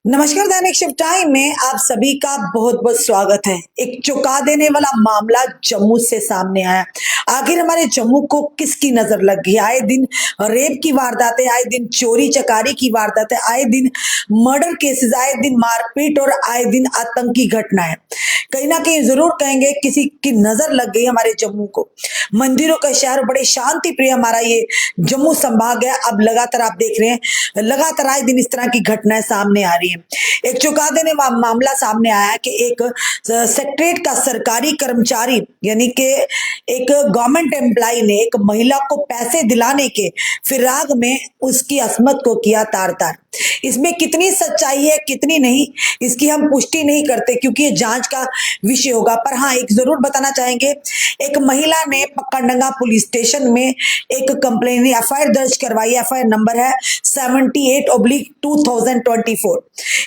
नमस्कार। दैनिक शिव टाइम में आप सभी का बहुत बहुत स्वागत है। एक चौंका देने वाला मामला जम्मू से सामने आया। आखिर हमारे जम्मू को किसकी नजर लग गई? आए दिन रेप की वारदातें, आए दिन चोरी चकारी की वारदातें, आए दिन मर्डर केसेस, आए दिन मारपीट और आए दिन आतंकी घटनाएं। कहीं ना कहीं जरूर कहेंगे किसी की नजर लग गई हमारे जम्मू को। मंदिरों का शहर, बड़े शांति प्रिय हमारा ये जम्मू संभाग है। अब लगातार आप देख रहे हैं, लगातार आए दिन इस तरह की घटनाएं सामने आ रही है। एक चौंका देने मामला सामने आया है कि एक सेक्रेटरीट का सरकारी कर्मचारी यानी कि एक गवर्नमेंट एम्प्लॉय ने एक महिला को पैसे दिलाने के फिराक में उसकी अस्मत को किया तार तार। इसमें कितनी सच्चाई है कितनी नहीं, इसकी हम पुष्टि नहीं करते क्योंकि ये जांच का विषय होगा। पर हाँ, एक जरूर बताना चाहेंगे, एक महिला ने पक्काडंगा पुलिस स्टेशन में एक कंप्लेन एफआईआर दर्ज करवाई। एफआईआर नंबर है 78/2024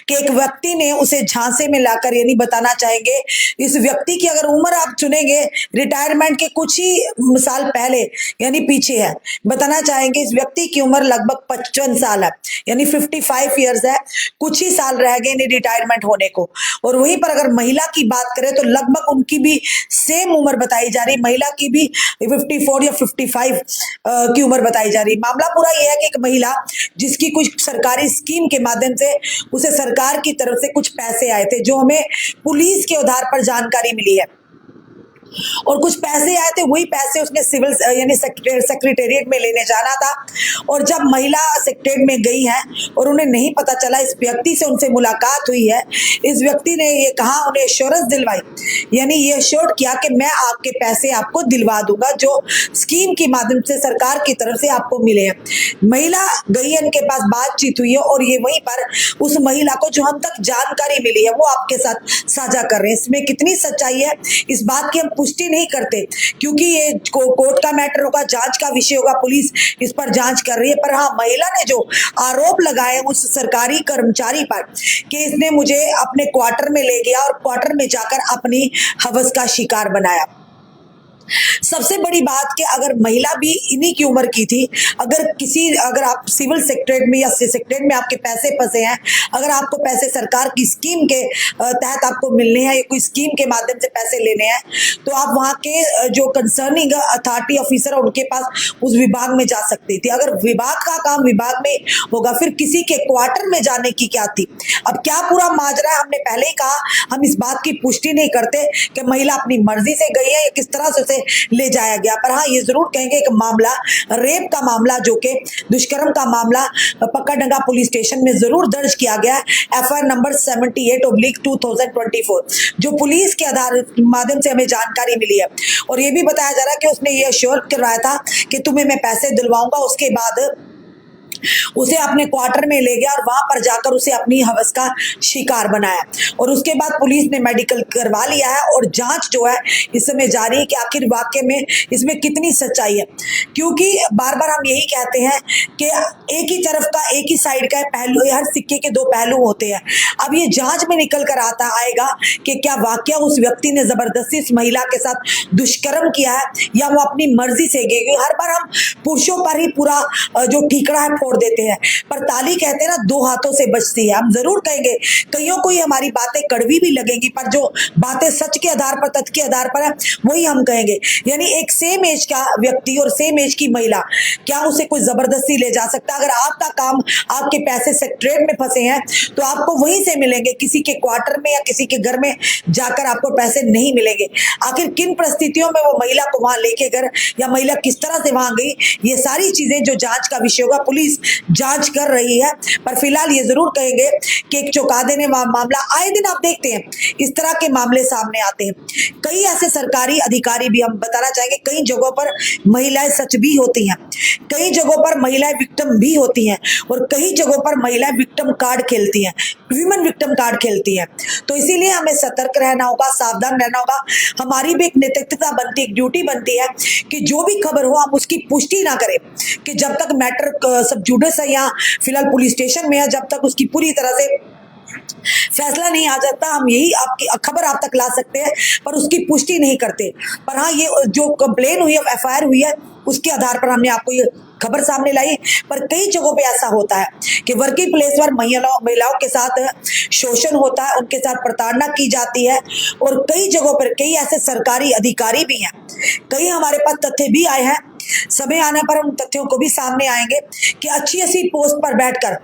कि एक व्यक्ति ने उसे झांसे में लाकर, यानी बताना चाहेंगे इस व्यक्ति की अगर उम्र आप चुनेंगे रिटायरमेंट के कुछ ही साल पहले यानी पीछे है। बताना चाहेंगे इस व्यक्ति की उम्र लगभग 55 साल है, यानी 55 ईयर्स है। कुछ ही साल रह गए रिटायरमेंट होने को। और वहीं पर अगर महिला की बात करें तो लगभग उनकी भी सेम उम्र बताई जा रही, महिला की भी 54 या 55 की उम्र बताई जा रही। मामला पूरा यह है कि एक महिला जिसकी कुछ सरकारी स्कीम के माध्यम से उसे सरकार की तरफ से कुछ पैसे आए थे, जो हमें पुलिस के आधार पर जानकारी मिली है। और कुछ पैसे आए थे, वही पैसे उसने सिविल यानी सेक्रेटेरिएट में लेने जाना था। और जब महिला सेक्रेटेरिएट में गई है और उन्हें नहीं पता चला, इस व्यक्ति से उनसे मुलाकात हुई है। इस व्यक्ति ने ये कहा, उन्हें एश्योरेंस दिलवाई, यानी ये एश्योर्ड किया कि मैं आपके पैसे आपको दिलवा दूंगा जो स्कीम के माध्यम से सरकार की तरफ से आपको मिले हैं। महिला गई है, इनके पास बातचीत हुई है और ये वहीं पर उस महिला को जो हम तक जानकारी मिली है वो आपके साथ साझा कर रहे हैं। इसमें कितनी सच्चाई है इस बात की हम पुष्टि नहीं करते क्योंकि ये कोर्ट का मैटर होगा, जांच का विषय होगा, पुलिस इस पर जांच कर रही है। पर हाँ, महिला ने जो आरोप लगाए उस सरकारी कर्मचारी पर कि इसने मुझे अपने क्वार्टर में ले गया और क्वार्टर में जाकर अपनी हवस का शिकार बनाया। सबसे बड़ी बात कि अगर महिला भी इन्हीं की उम्र की थी, अगर आप सिविल सेक्रेटरीट में या सेक्रेटरीट में आपके पैसे फंसे हैं, अगर आपको पैसे सरकार की स्कीम के तहत आपको मिलने हैं या कोई स्कीम के माध्यम से पैसे लेने हैं, तो आप वहां के जो कंसर्निंग अथॉरिटी ऑफिसर है उनके पास उस विभाग में जा सकती थी। अगर विभाग का काम विभाग में होगा, फिर किसी के क्वार्टर में जाने की क्या थी? अब क्या पूरा माजरा है, हमने पहले ही कहा हम इस बात की पुष्टि नहीं करते कि महिला अपनी मर्जी से गई है या किस तरह से ले जाया गया। पर हाँ, ये जरूर कहेंगे एक मामला रेप का मामला, जो कि दुष्कर्म का मामला पक्काडंगा पुलिस स्टेशन में जरूर दर्ज किया गया है। एफआईआर नंबर 78/2024 जो पुलिस के आधार माध्यम से हमें जानकारी मिली है। और ये भी बताया जा रहा है कि उसने ये श्योर करवाया था कि तुम्हें मैं पैसे दिलवाऊंगा। उसके बाद उसे अपने क्वार्टर में ले गया और वहां पर जाकर उसे अपनी हवस का शिकार बनाया। और उसके बाद पुलिस ने मेडिकल करवा लिया है और जांच जो है इस समय जारी है कि आखिर वाकई में इसमें कितनी सच्चाई है। क्योंकि बार बार हम यही कहते हैं कि एक ही तरफ का, एक ही साइड का पहलू, हर सिक्के के दो पहलू होते हैं। अब ये जांच में निकल कर आएगा कि क्या वाकया उस व्यक्ति ने जबरदस्ती इस महिला के साथ दुष्कर्म किया है या वो अपनी मर्जी से गई। हर बार हम पुरुषों पर ही पूरा जो ठीकरा है फोड़ देते हैं, पर ताली कहते हैं ना, दो हाथों से बजती है। हम जरूर कहेंगे कईयों को ये हमारी बातें कड़वी भी लगेंगी, पर जो बातें सच के आधार पर, तथ्य के आधार पर है, वही हम कहेंगे। यानी एक सेम एज का व्यक्ति और सेम एज की महिला, क्या उसे कोई जबरदस्ती ले जा सकता? अगर आपका काम, आपके पैसे सेक्रेटरीट में फंसे हैं तो आपको वहीं से मिलेंगे, किसी के क्वार्टर में या किसी के घर में जाकर आपको पैसे नहीं मिलेंगे। आखिर किन परिस्थितियों में वो महिला को वहां लेके गए या महिला किस तरह से वहां गई, ये सारी चीजें जो जांच का विषय होगा, पुलिस जांच कर रही है। पर फिलहाल ये जरूर कहेंगे कि एक चौंका देने मामला, आए दिन आप देखते हैं इस तरह के मामले सामने आते हैं। कई ऐसे सरकारी अधिकारी भी, हम बताना चाहेंगे, कई जगहों पर महिलाएं सच भी होती हैं, कई जगहों पर महिलाएं विक्टिम भी होती हैं और कई जगहों पर महिलाएं विक्टिम कार्ड खेलती हैं, विमेन विक्टिम कार्ड खेलती हैं। तो इसीलिए हमें सतर्क रहना होगा, सावधान रहना होगा। हमारी भी एक नैतिकता बनती है, एक ड्यूटी बनती है कि जो भी खबर हो हम उसकी पुष्टि ना करें, कि जब तक मैटर सब जुडिस है या फिलहाल पुलिस स्टेशन में है, जब तक उसकी पूरी तरह से फैसला नहीं आ जाता, हम यही आपकी खबर आप तक ला सकते हैं पर उसकी पुष्टि नहीं करते। पर हाँ, ये जो कंप्लेन हुई है, एफआईआर हुई है, उसके आधार पर हमने आपको ये खबर सामने लाई, पर कई जगहों पे ऐसा होता है कि वर्किंग प्लेस पर महिलाओं के साथ शोषण होता है, उनके साथ प्रताड़ना की जाती है। और कई जगहों पर कई ऐसे सरकारी अधिकारी भी हैं, कई हमारे पास तथ्य भी आए हैं, समय आने पर उन तथ्यों को भी सामने आएंगे कि अच्छी अच्छी पोस्ट पर बैठकर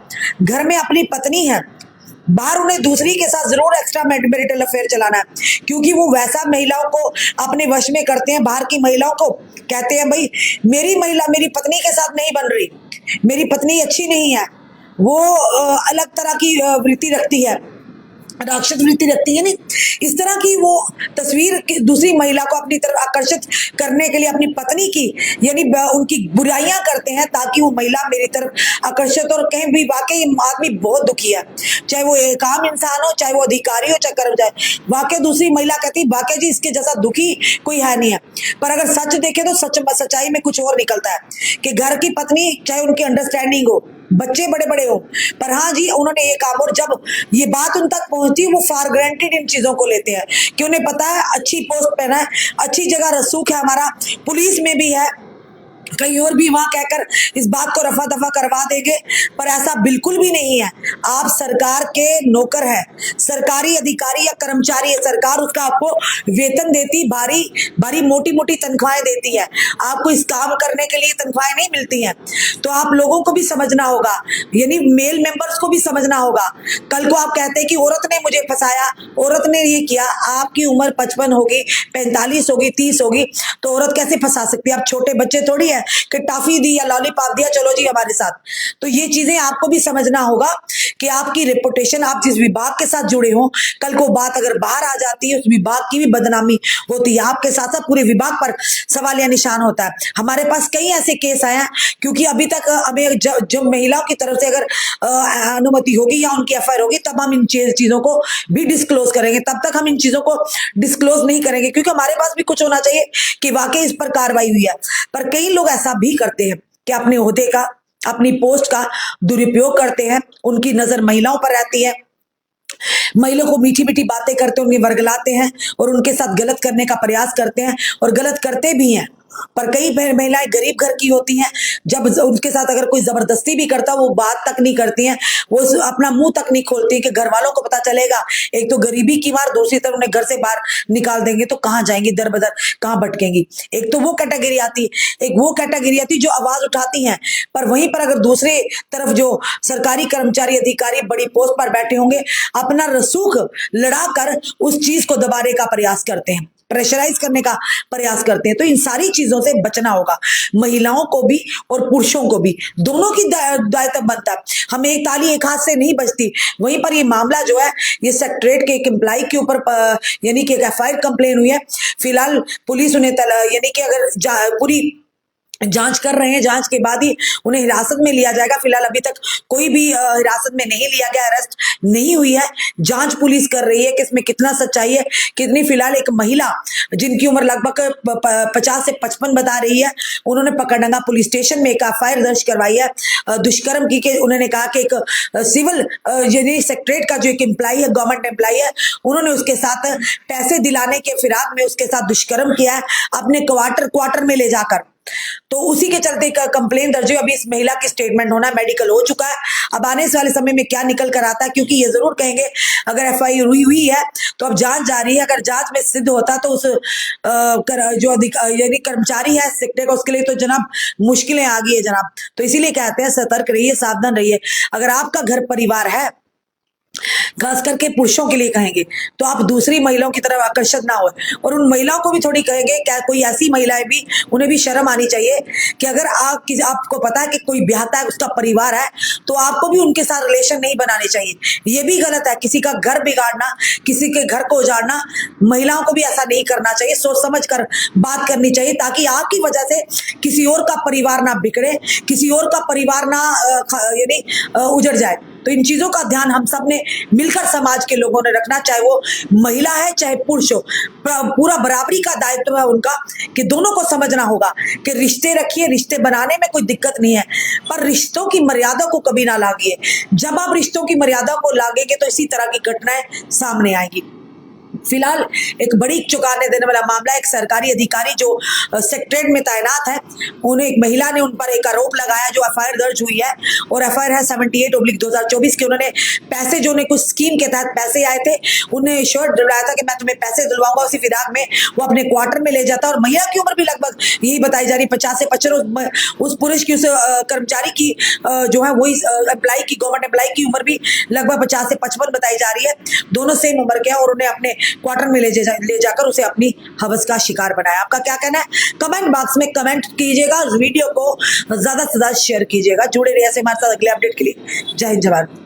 घर में अपनी पत्नी है, बाहर उन्हें दूसरी के साथ जरूर एक्स्ट्रा मैरिटल अफेयर चलाना है, क्योंकि वो वैसा महिलाओं को अपने वश में करते हैं। बाहर की महिलाओं को कहते हैं भाई मेरी महिला मेरी पत्नी के साथ नहीं बन रही, मेरी पत्नी अच्छी नहीं है, वो अलग तरह की वृत्ति रखती है, राक्षस वृत्ति रखती है। नहीं, इस तरह की वो तस्वीर दूसरी महिला को अपनी तरफ आकर्षित करने के लिए अपनी पत्नी की यानी उनकी बुराइयां करते हैं ताकि वो महिला मेरी तरफ आकर्षित। और कहीं भी वाकई आदमी बहुत दुखी है, चाहे वो एक आम इंसान हो, चाहे वो अधिकारी हो, चाहे कर्मचारी। वाकई दूसरी महिला कहती वाकई जी इसके जैसा दुखी कोई है नहीं है। पर अगर सच देखे तो सच्चाई में कुछ और निकलता है कि घर की पत्नी चाहे उनकी अंडरस्टैंडिंग हो, बच्चे बड़े बड़े हो, पर हाँ जी उन्होंने ये काम, और जब ये बात उन तक पहुंचती है वो फॉर ग्रांटेड इन चीजों को लेते हैं कि उन्हें पता है अच्छी पोस्ट पे है, अच्छी जगह रसूख है, हमारा पुलिस में भी है, कहीं और भी वहां कहकर इस बात को रफा दफा करवा देंगे। पर ऐसा बिल्कुल भी नहीं है। आप सरकार के नौकर है, सरकारी अधिकारी या कर्मचारी है, सरकार उसका आपको वेतन देती, भारी भारी मोटी मोटी तनख्वाहें देती है, आपको इस काम करने के लिए तनख्वाहें नहीं मिलती हैं। तो आप लोगों को भी समझना होगा, यानी मेल मेंबर्स को भी समझना होगा। कल को आप कहते हैं कि औरत ने मुझे फंसाया, औरत ने ये किया, आपकी उम्र 55 होगी, 45 होगी, 30 होगी, तो औरत कैसे फंसा सकती है? आप छोटे बच्चे थोड़ी है कि टॉफी दी या लॉलीपॉप दिया चलो जी हमारे साथ। तो ये चीजें आपको भी समझना होगा कि आपकी रेपुटेशन, आप जिस विभाग के साथ जुड़े हो, कल को बात अगर बाहर आ जाती है उस विभाग की भी बदनामी होती है, आपके साथ साथ पूरे विभाग पर सवालिया निशान होता है। हमारे पास कई ऐसे केस आए हैं, क्योंकि अभी तक हमें जो महिलाओं की तरफ से अगर अनुमति होगी या उनकी एफआईआर होगी तब हम इन चीजों को भी डिस्क्लोज करेंगे, तब तक हम इन चीजों को डिस्क्लोज नहीं करेंगे, क्योंकि हमारे पास भी कुछ होना चाहिए कि वाकई इस पर कार्रवाई हुई है। पर कई लोग ऐसा भी करते हैं कि अपने ओहदे का, अपनी पोस्ट का दुरुपयोग करते हैं, उनकी नजर महिलाओं पर रहती है, महिलाओं को मीठी मीठी बातें करते हैं, उन्हें वर्गलाते हैं और उनके साथ गलत करने का प्रयास करते हैं और गलत करते भी हैं। पर कई महिलाएं गरीब घर की होती हैं, जब उनके साथ अगर कोई जबरदस्ती भी करता वो बात तक नहीं करती हैं, वो अपना मुंह तक नहीं खोलती कि घर वालों को पता चलेगा। एक तो गरीबी की मार, दूसरी तरफ उन्हें घर से बाहर निकाल देंगे तो कहां जाएंगी, दर बदर कहां भटकेंगी। एक तो वो कैटेगरी आती है, एक वो कैटेगरी आती है जो आवाज उठाती हैं। पर वहीं पर अगर दूसरे तरफ जो सरकारी कर्मचारी अधिकारी बड़ी पोस्ट पर बैठे होंगे, अपना रसूख लड़ाकर उस चीज को दबाने का प्रयास करते हैं, प्रेशराइज करने का प्रयास करते हैं। तो इन सारी चीजों से बचना होगा, महिलाओं को भी और पुरुषों को भी, दोनों की दायित्व बनता है। हमें एक ताली एक हाथ से नहीं बचती। वहीं पर ये मामला जो है ये सेक्रेटरीट के एक एम्प्लॉय के ऊपर यानी कि एक एफआईआर कंप्लेन हुई है। फिलहाल पुलिस उन्हें यानी कि अगर पूरी जांच कर रहे हैं, जांच के बाद ही उन्हें हिरासत में लिया जाएगा। फिलहाल अभी तक कोई भी हिरासत में नहीं लिया गया, अरेस्ट नहीं हुई है। जांच पुलिस कर रही है कि इसमें कितना सच्चाई है, कितनी। फिलहाल एक महिला जिनकी उम्र लगभग 50 से 55 बता रही है, उन्होंने पकड़डंगा पुलिस स्टेशन में एक एफआईआर दर्ज करवाई है दुष्कर्म की। के उन्होंने कहा कि एक सिविल यानी सेक्रेटरीट का जो एक एम्प्लॉय है, गवर्नमेंट एम्प्लॉय है, उन्होंने उसके साथ पैसे दिलाने के फिराक में उसके साथ दुष्कर्म किया है अपने क्वार्टर में ले जाकर। तो उसी के चलते कंप्लेन दर्ज हुई। अभी इस महिला की स्टेटमेंट होना, मेडिकल हो चुका है। अब आने वाले समय में क्या निकल कर आता है, क्योंकि ये जरूर कहेंगे अगर एफआईआर हुई है तो अब जांच जारी है। अगर जांच में सिद्ध होता तो उस जो यानी कर्मचारी है सेक्टर का, उसके लिए तो जनाब मुश्किलें आ गई है जनाब। तो इसीलिए कहते हैं सतर्क रहिए, सावधान रहिए। अगर आपका घर परिवार है, खास करके पुरुषों के लिए कहेंगे, तो आप दूसरी महिलाओं की तरफ आकर्षित ना हो। और उन महिलाओं को भी थोड़ी कहेंगे, क्या कोई ऐसी महिलाएं भी, उन्हें भी शर्म आनी चाहिए कि अगर आपको पता है कि कोई ब्याहता है, उसका परिवार है, तो आपको भी उनके साथ रिलेशन नहीं बनाने चाहिए। ये भी गलत है, किसी का घर बिगाड़ना, किसी के घर को उजाड़ना। महिलाओं को भी ऐसा नहीं करना चाहिए, सोच समझ कर बात करनी चाहिए, ताकि आपकी वजह से किसी और का परिवार ना बिगड़े, किसी और का परिवार ना यानी उजड़ जाए। तो इन चीजों का ध्यान हम सब ने मिलकर समाज के लोगों ने रखना, चाहे वो महिला है चाहे पुरुष हो। पूरा बराबरी का दायित्व है उनका कि दोनों को समझना होगा कि रिश्ते रखिए, रिश्ते बनाने में कोई दिक्कत नहीं है, पर रिश्तों की मर्यादा को कभी ना लागिए। जब आप रिश्तों की मर्यादा को लागेंगे तो इसी तरह की घटनाएं सामने आएंगी। फिलहाल एक बड़ी चौंकाने देने वाला मामला, एक सरकारी अधिकारी जो सेक्रेटरीट में तैनात है, उन्हें एक महिला ने उन पर एक आरोप लगाया जो एफआईआर दर्ज हुई है, और एफआईआर है 78/2024 की। उन्होंने पैसे जो उन्हें कुछ स्कीम के तहत पैसे आए थे, उन्हें श्योर दिलाया था कि मैं तुम्हें पैसे दिलवाऊंगा। उसी फिराक में वो अपने क्वार्टर में ले जाता, और महिला की उम्र भी लगभग यही बताई जा रही 50 से 55। उस पुरुष की, उस कर्मचारी की जो है वही एम्प्लाई की, गवर्नमेंट एम्प्लाई की उम्र भी लगभग 50 से 55 बताई जा रही है। दोनों सेम उम्र के हैं, और उन्हें अपने क्वार्टर में ले जाकर उसे अपनी हवस का शिकार बनाया। आपका क्या कहना है? कमेंट बॉक्स में कमेंट कीजिएगा, वीडियो को ज्यादा से ज्यादा शेयर कीजिएगा। जुड़े रहिए हमारे साथ अगले अपडेट के लिए। जय हिंद, जय भारत।